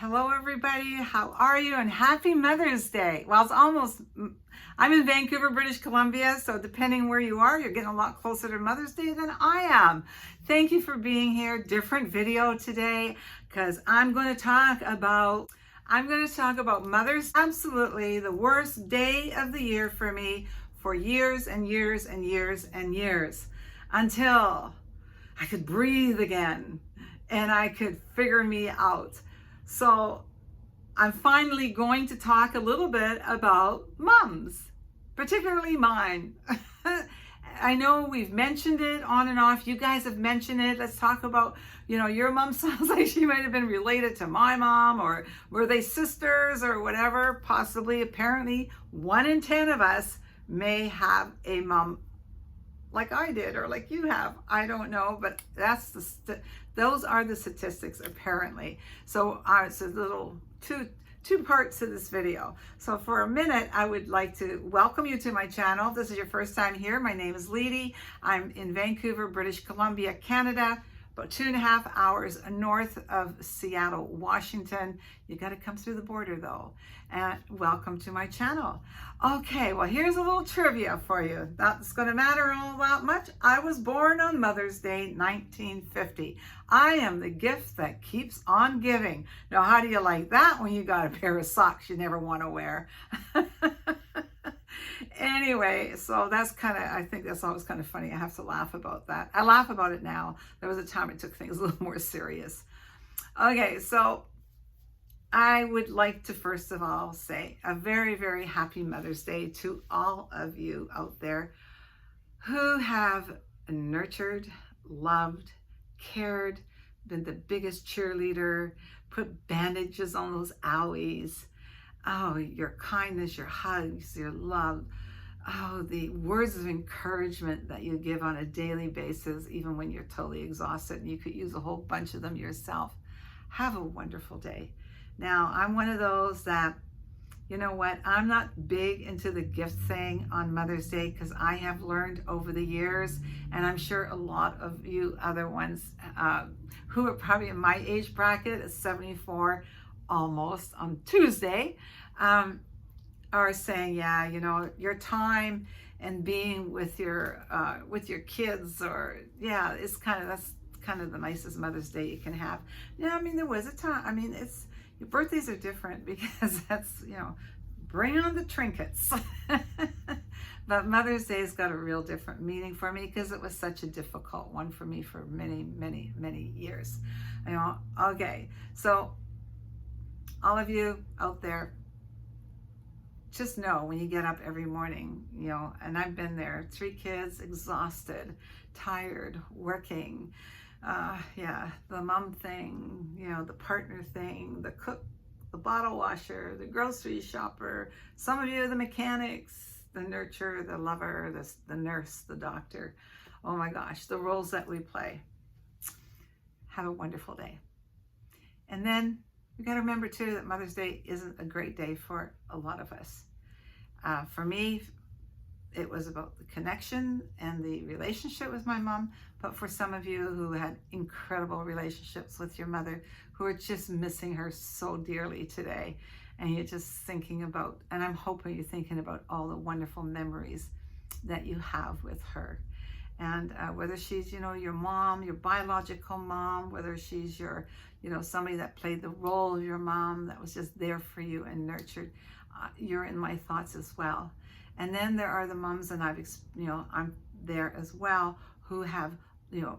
Hello everybody, how are you? And happy Mother's Day. Well, it's almost, I'm in Vancouver, British Columbia, so depending where you are, you're getting a lot closer to Mother's Day than I am. Thank you for being here. Different video today, because I'm going to talk about Mother's Day. Absolutely the worst day of the year for me for years and years and years and years, until I could breathe again and I could figure me out. So I'm finally going to talk a little bit about moms, particularly mine. I know we've mentioned it on and off. You guys have mentioned it. Let's talk about, your mom sounds like she might have been related to my mom, or were they sisters or whatever? Possibly, apparently, 1 in 10 of us may have a mom like I did, or like you have. I don't know, but those are the statistics apparently. So it's a little two parts to this video. So for a minute, I would like to welcome you to my channel. If this is your first time here, my name is Lady. I'm in Vancouver, British Columbia, Canada, about 2.5 hours north of Seattle, Washington. You got to come through the border though. And welcome to my channel. Okay, well, here's a little trivia for you. That's going to matter all that much. I was born on Mother's Day, 1950. I am the gift that keeps on giving. Now, how do you like that when you got a pair of socks you never want to wear? Anyway, so that's I think that's always kind of funny. I have to laugh about that. I laugh about it now. There was a time I took things a little more serious. Okay, so I would like to first of all say a very, very happy Mother's Day to all of you out there who have nurtured, loved, cared, been the biggest cheerleader, put bandages on those owies. Oh, your kindness, your hugs, your love. Oh, the words of encouragement that you give on a daily basis, even when you're totally exhausted and you could use a whole bunch of them yourself. Have a wonderful day. Now, I'm one of those that, you know what, I'm not big into the gift thing on Mother's Day, because I have learned over the years, and I'm sure a lot of you other ones who are probably in my age bracket, at 74 almost on Tuesday, are saying, yeah, your time and being with your kids, or it's that's kind of the nicest Mother's Day you can have. Yeah, I mean, there was a time. Your birthdays are different because that's, bring on the trinkets. But Mother's Day's got a real different meaning for me, because it was such a difficult one for me for many, many, many years. Okay, so all of you out there, just know when you get up every morning, and I've been there, 3 kids, exhausted, tired, working, the mom thing, the partner thing, the cook, the bottle washer, the grocery shopper, some of you, the mechanics, the nurturer, the lover, the nurse, the doctor. Oh my gosh, the roles that we play. Have a wonderful day. And then we got to remember too that Mother's Day isn't a great day for a lot of us. For me, it was about the connection and the relationship with my mom, but for some of you who had incredible relationships with your mother, who are just missing her so dearly today, and you're just thinking about, and I'm hoping you're thinking about all the wonderful memories that you have with her. And whether she's, your mom, your biological mom, whether she's your, somebody that played the role of your mom, that was just there for you and nurtured, you're in my thoughts as well. And then there are the moms, and I'm there as well, who have,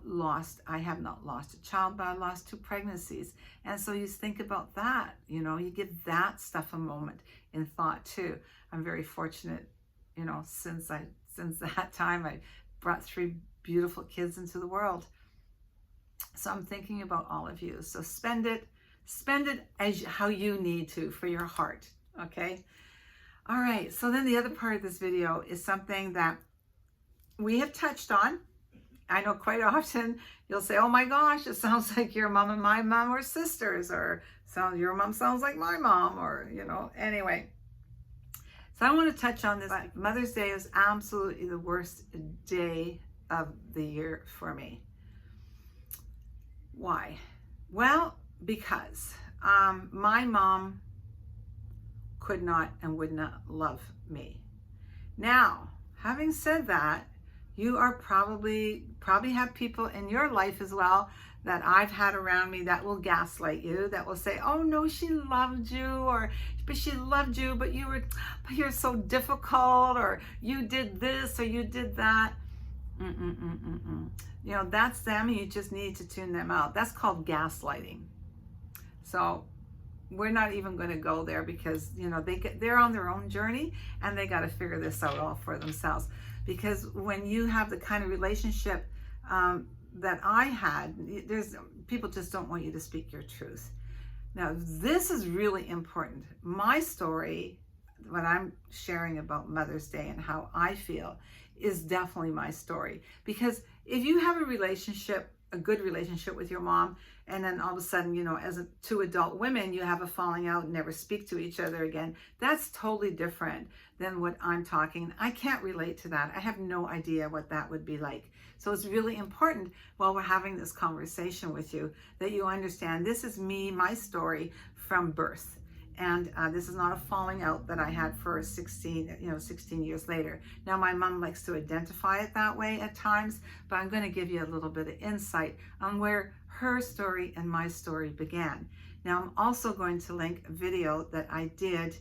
lost. I have not lost a child, but I lost 2 pregnancies. And so you think about that, you give that stuff a moment in thought too. I'm very fortunate, since that time, I brought 3 beautiful kids into the world. So I'm thinking about all of you. So spend it as how you need to for your heart. Okay. All right. So then the other part of this video is something that we have touched on. I know quite often you'll say, oh my gosh, it sounds like your mom and my mom were sisters, or your mom sounds like my mom, or, anyway. So I want to touch on this. Mother's Day is absolutely the worst day of the year for me. Why? Well, because my mom could not and would not love me. Now, having said that, you are probably have people in your life as well that I've had around me that will gaslight you, that will say, oh no, she loved you, or but she loved you, but you're so difficult, or you did this or you did that. You know, that's them, and you just need to tune them out. That's called gaslighting. So we're not even going to go there, because you know they're on their own journey and they got to figure this out all for themselves. Because when you have the kind of relationship that I had, there's people just don't want you to speak your truth. Now this is really important. My story, what I'm sharing about Mother's Day and how I feel, is definitely my story. Because if you have a relationship, a good relationship with your mom, and then all of a sudden, you know, as two adult women, you have a falling out and never speak to each other again, that's totally different than what I'm talking. I can't relate to that. I have no idea what that would be like. So it's really important while we're having this conversation with you that you understand this is me, my story from birth. And this is not a falling out that I had for 16 years later. Now, my mom likes to identify it that way at times, but I'm going to give you a little bit of insight on where her story and my story began. Now, I'm also going to link a video that I did.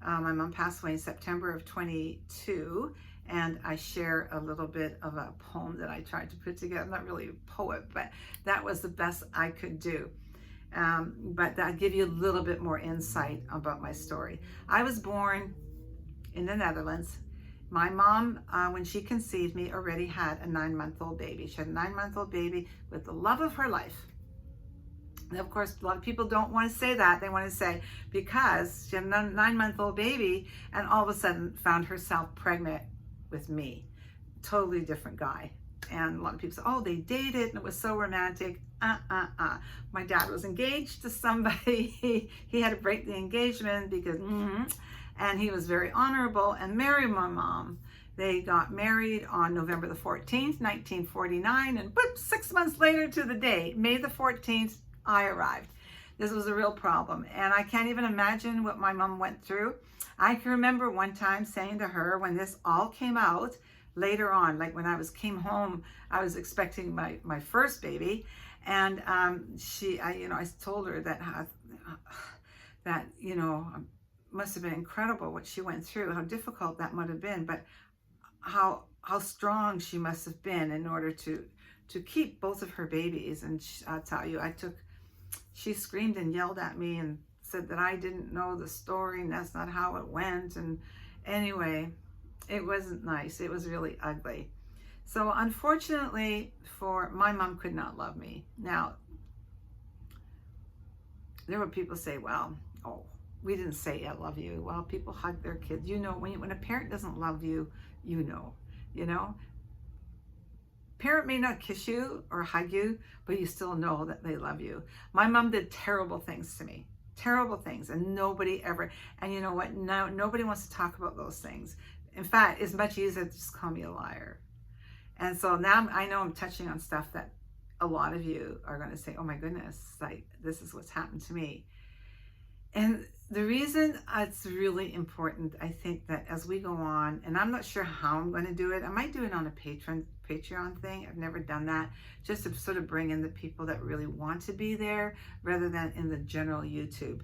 My mom passed away in September of 22, and I share a little bit of a poem that I tried to put together. I'm not really a poet, but that was the best I could do. But that'll give you a little bit more insight about my story. I was born in the Netherlands. My mom, when she conceived me, already had a 9-month-old baby. She had a 9-month-old baby with the love of her life. And of course, a lot of people don't want to say that. They want to say because she had a 9-month-old baby and all of a sudden found herself pregnant with me. Totally different guy. And a lot of people say, oh, they dated and it was so romantic. My dad was engaged to somebody. He had to break the engagement because, and he was very honorable and married my mom. They got married on November the 14th, 1949, and 6 months later to the day, May the 14th, I arrived. This was a real problem, and I can't even imagine what my mom went through. I can remember one time saying to her when this all came out, later on, like when I came home, I was expecting my first baby, and I told her that must have been incredible what she went through, how difficult that might have been, but how strong she must have been in order to keep both of her babies. And I'll tell you, she screamed and yelled at me and said that I didn't know the story and that's not how it went. And anyway, it wasn't nice. It was really ugly. So unfortunately my mom could not love me. Now, there were people say, well, oh, we didn't say I love you. Well, people hug their kids. You know, when a parent doesn't love you, you know. Parent may not kiss you or hug you, but you still know that they love you. My mom did terrible things to me. Terrible things, and nobody ever, and you know what, now nobody wants to talk about those things. In fact, it's much easier to just call me a liar. And so now I know I'm touching on stuff that a lot of you are going to say, oh my goodness, like this is what's happened to me. And the reason it's really important, I think, that as we go on, and I'm not sure how I'm going to do it. I might do it on a Patreon thing. I've never done that, just to sort of bring in the people that really want to be there rather than in the general YouTube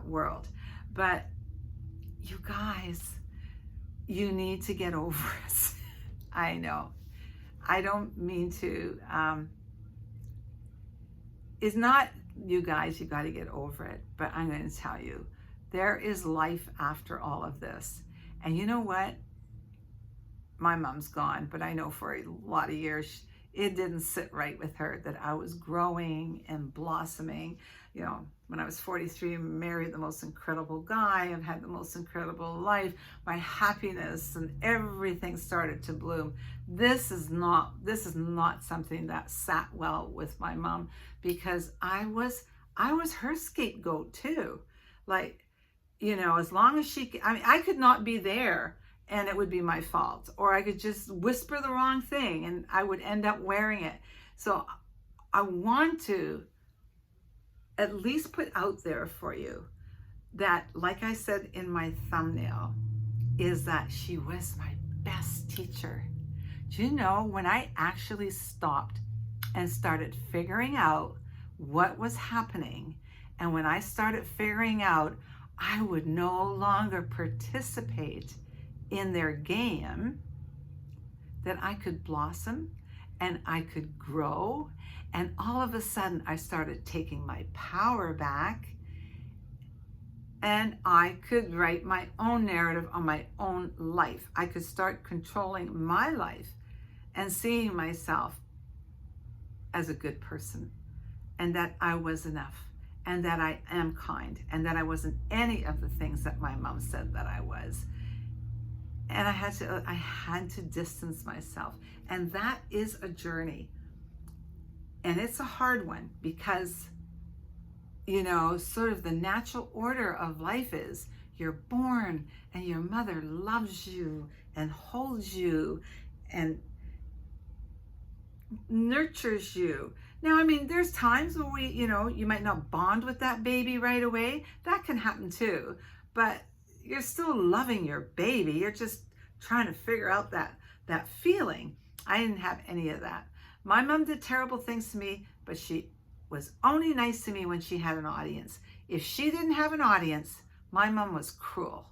world. But you guys, you need to get over it. I know. I don't mean to. It's not, you guys, you got to get over it. But I'm going to tell you, there is life after all of this. And you know what? My mom's gone, but I know for a lot of years, it didn't sit right with her that I was growing and blossoming. You know, when I was 43, I married the most incredible guy. I've had the most incredible life. My happiness and everything started to bloom. This is not something that sat well with my mom, because I was her scapegoat too. Like, you know, as long as I could not be there and it would be my fault, or I could just whisper the wrong thing and I would end up wearing it. So I want to at least put out there for you that, like I said in my thumbnail, is that she was my best teacher. Do you know, when I actually stopped and started figuring out what was happening, and when I started figuring out I would no longer participate in their game, that I could blossom and I could grow, and all of a sudden I started taking my power back, and I could write my own narrative on my own life. I could start controlling my life and seeing myself as a good person, and that I was enough, and that I am kind, and that I wasn't any of the things that my mom said that I was. And I had to distance myself. And that is a journey. And it's a hard one, because, you know, sort of the natural order of life is you're born and your mother loves you and holds you and nurtures you. Now, I mean, there's times where you might not bond with that baby right away. That can happen too. But you're still loving your baby. You're just trying to figure out that feeling. I didn't have any of that. My mom did terrible things to me, but she was only nice to me when she had an audience. If she didn't have an audience, my mom was cruel.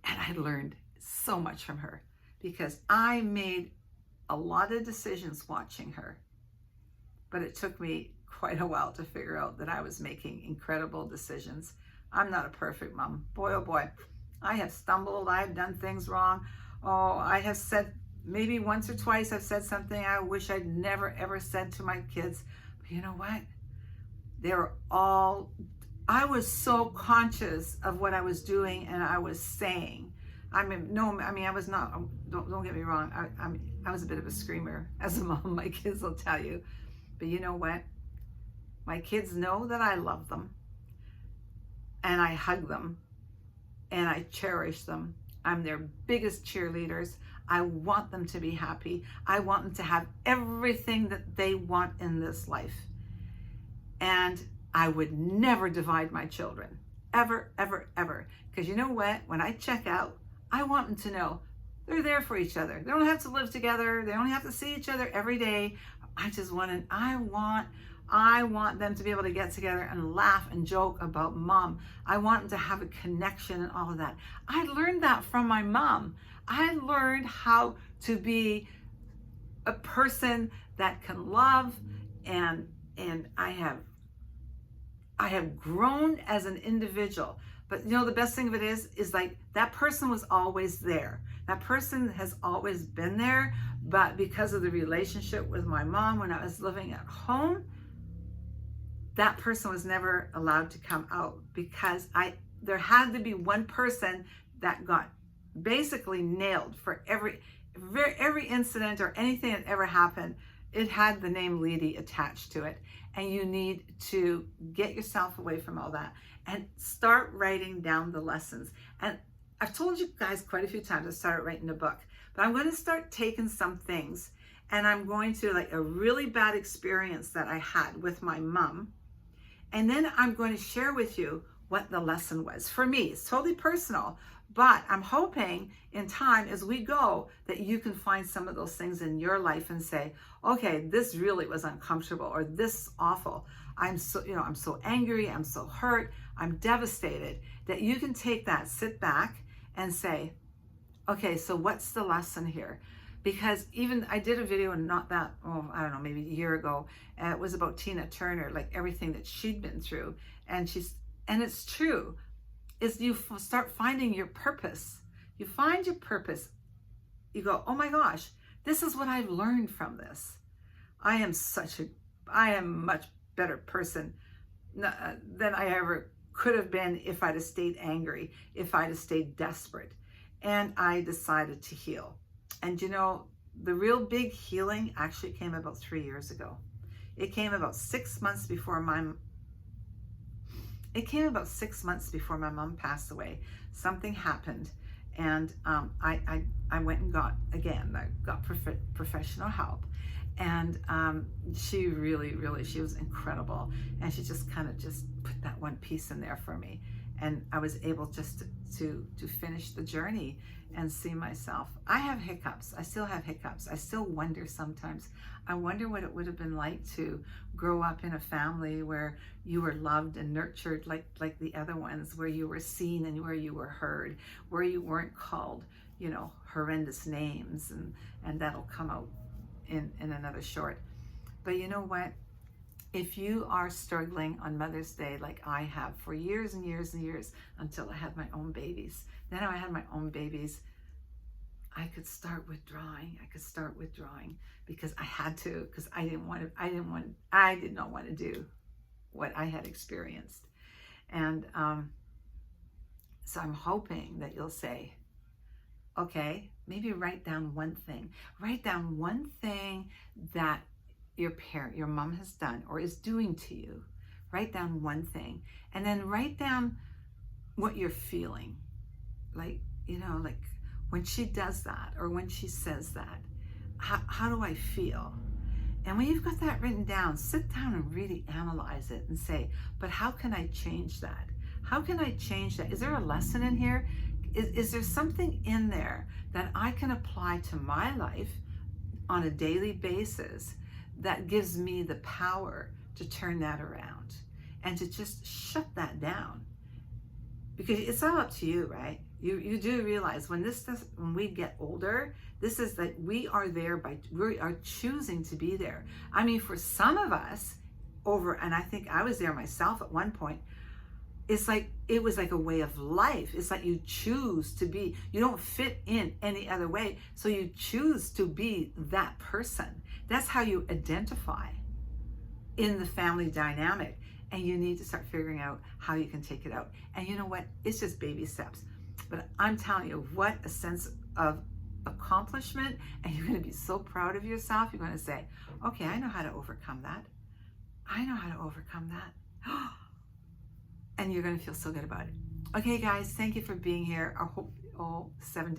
And I learned so much from her, because I made a lot of decisions watching her. But it took me quite a while to figure out that I was making incredible decisions. I'm not a perfect mom. Boy, oh boy. I have stumbled. I have done things wrong. Oh, I have said, maybe once or twice, I've said something I wish I'd never, ever said to my kids. But you know what? I was so conscious of what I was doing and I was saying. I was not, don't get me wrong. I was a bit of a screamer as a mom, my kids will tell you. But you know what? My kids know that I love them, and I hug them, and I cherish them. I'm their biggest cheerleaders. I want them to be happy. I want them to have everything that they want in this life. And I would never divide my children, ever, ever, ever. Because you know what? When I check out, I want them to know they're there for each other. They don't have to live together. They don't have to see each other every day. I want them to be able to get together and laugh and joke about mom. I want them to have a connection and all of that. I learned that from my mom. I learned how to be a person that can love, and I have grown as an individual. But you know, the best thing of it is like that person was always there. That person has always been there, but because of the relationship with my mom when I was living at home, that person was never allowed to come out, because there had to be one person that got basically nailed for every incident or anything that ever happened. It had the name Lady attached to it. And you need to get yourself away from all that and start writing down the lessons. And I've told you guys quite a few times I started writing a book, but I'm going to start taking some things, and I'm going to, like, a really bad experience that I had with my mom, and then I'm going to share with you what the lesson was for me. It's totally personal, but I'm hoping in time as we go that you can find some of those things in your life and say, okay, this really was uncomfortable, or this is awful. I'm so angry, I'm so hurt, I'm devastated, that you can take that, sit back and say, okay, so what's the lesson here? Because even I did a video, and not that, I don't know, maybe a year ago, and it was about Tina Turner, like everything that she'd been through. And it's true, is you start finding your purpose. You find your purpose. You go, oh my gosh, this is what I've learned from this. I am much better person than I ever could have been if I'd have stayed angry, if I'd have stayed desperate. And I decided to heal. And you know, the real big healing actually came about 3 years ago. It came about 6 months before my mom passed away. Something happened, and I went and got professional help. And she really, she was incredible. And she just kind of just put that one piece in there for me. And I was able just to finish the journey and see myself. I have hiccups. I still have hiccups. I still wonder sometimes. I wonder what it would have been like to grow up in a family where you were loved and nurtured like the other ones, where you were seen and where you were heard, where you weren't called, you know, horrendous names, and that'll come out in another short. But you know what? If you are struggling on Mother's Day like I have for years and years and years until I had my own babies, then when I had my own babies, I could start withdrawing. Because I had to, because I did not want to do what I had experienced. And so I'm hoping that you'll say, okay, maybe write down one thing. Write down one thing that your parent, your mom has done or is doing to you. Write down one thing. And then write down what you're feeling. Like, you know, like when she does that or when she says that, how do I feel? And when you've got that written down, sit down and really analyze it and say, but how can I change that? How can I change that? Is there a lesson in here? Is there something in there that I can apply to my life on a daily basis that gives me the power to turn that around and to just shut that down? Because it's all up to you, right? You do realize when we get older, this is that we are choosing to be there. I mean, for some of us and I think I was there myself at one point, it was like a way of life. It's like you choose to be, you don't fit in any other way. So you choose to be that person. That's how you identify in the family dynamic. And you need to start figuring out how you can take it out. And you know what? It's just baby steps. But I'm telling you, what a sense of accomplishment. And you're going to be so proud of yourself. You're going to say, okay, I know how to overcome that. I know how to overcome that. And you're going to feel so good about it. Okay, guys, thank you for being here. I hope,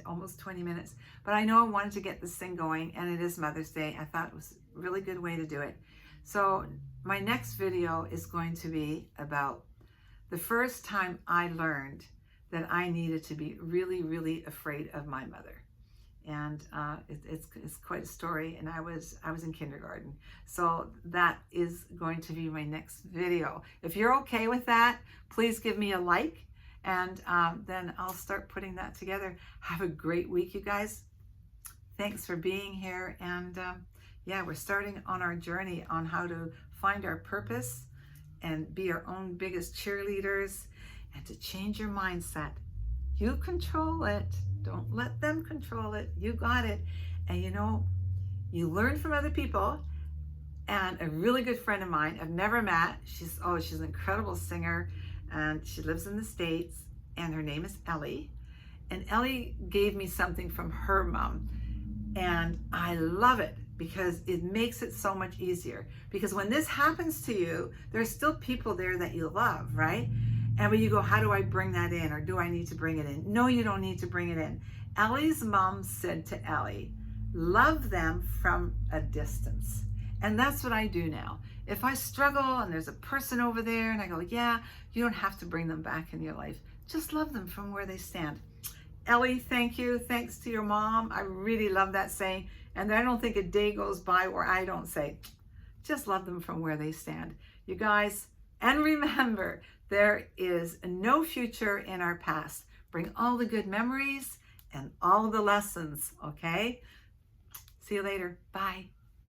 almost 20 minutes. But I know I wanted to get this thing going, and it is Mother's Day. I thought it was a really good way to do it. So my next video is going to be about the first time I learned that I needed to be really, really afraid of my mother. And it's quite a story, and I was in kindergarten. So that is going to be my next video. If you're okay with that, please give me a like, and then I'll start putting that together. Have a great week, you guys. Thanks for being here, and yeah, we're starting on our journey on how to find our purpose and be our own biggest cheerleaders and to change your mindset. You control it. Don't let them control it. You got it. And you know, you learn from other people. And a really good friend of mine, I've never met, she's an incredible singer, and she lives in the States, and her name is Elle. And Elle gave me something from her mom, and I love it because it makes it so much easier. Because when this happens to you, there's still people there that you love, right? And when you go, how do I bring that in? Or do I need to bring it in? No, you don't need to bring it in. Ellie's mom said to Elle, love them from a distance. And that's what I do now. If I struggle and there's a person over there and I go, yeah, you don't have to bring them back in your life. Just love them from where they stand. Elle, thank you. Thanks to your mom. I really love that saying. And I don't think a day goes by where I don't say, just love them from where they stand. You guys, and remember, there is no future in our past. Bring all the good memories and all the lessons, okay? See you later. Bye.